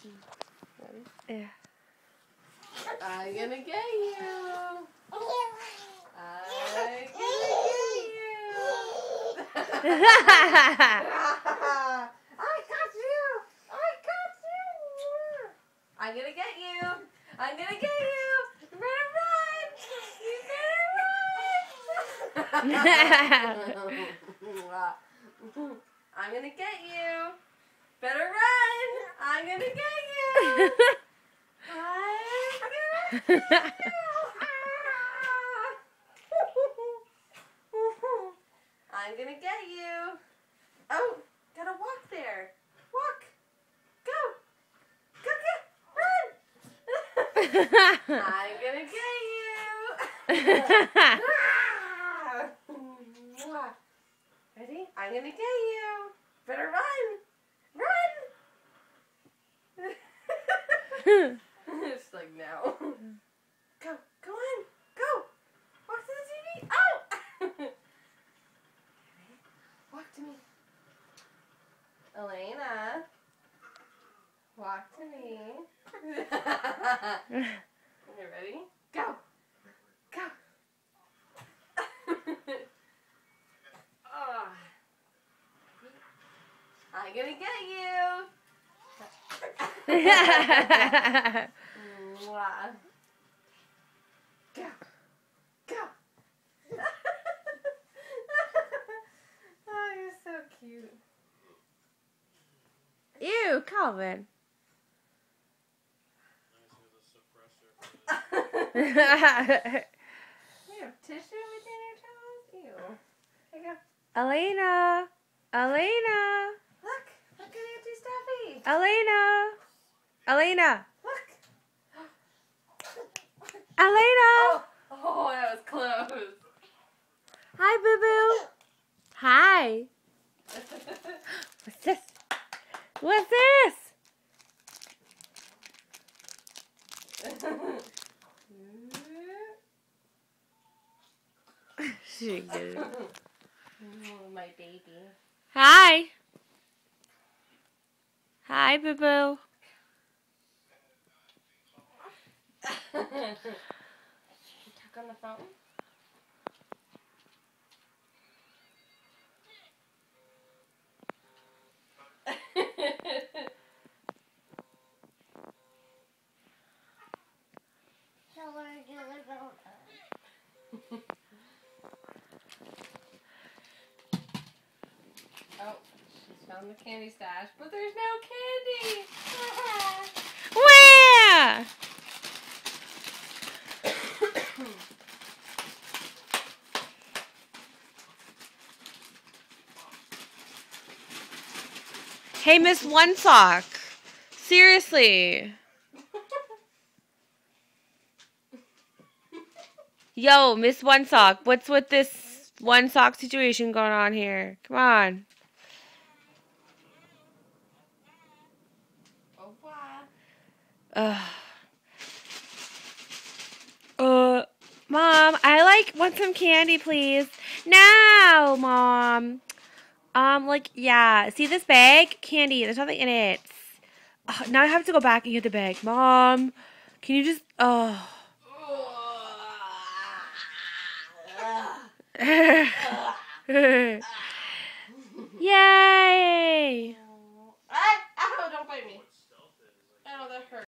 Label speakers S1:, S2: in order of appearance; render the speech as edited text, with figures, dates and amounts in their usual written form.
S1: Ready?
S2: Yeah.
S1: I'm gonna get you. I'm gonna get you. I got you. I got you. I'm gonna get you. I'm gonna get you. You better run. You better run. I'm gonna get you. Better run. I'm gonna get you. I'm gonna get you. Oh, gotta walk there. Walk. Go. Go, go. Run. I'm gonna get you. Ready? I'm gonna get you. Better run. Run. It's like now. Go. Go on. Go. Walk to the TV. Oh! Walk to me. Elena. Walk to me. You ready? Go. Go. Oh. I'm gonna get you. Mwah. Go. Go. Oh, you're so cute.
S2: Ew, Calvin.
S1: You have tissue between your toes? Ew. Here you go.
S2: Elena. Elena.
S1: Look. Look at Auntie Steffi.
S2: Elena. Elena.
S1: Look.
S2: Elena.
S1: Oh, that was close.
S2: Hi, boo-boo. Hi. What's this? What's this? She didn't get it.
S1: Oh, my baby.
S2: Hi. Hi, boo-boo.
S1: Tuck on the fountain. Oh, she's found the candy stash, but there's no candy.
S2: Where? Hey, Miss One Sock. Seriously. Yo, Miss One Sock, what's with this One Sock situation going on here? Come on.
S1: Oh, wow.
S2: Mom, I want some candy, please. No, Mom. Yeah. See this bag? Candy. There's nothing in it. Now I have to go back and get the bag. Mom, can you just, Yay!
S1: Ow, don't bite me. Oh, that hurt.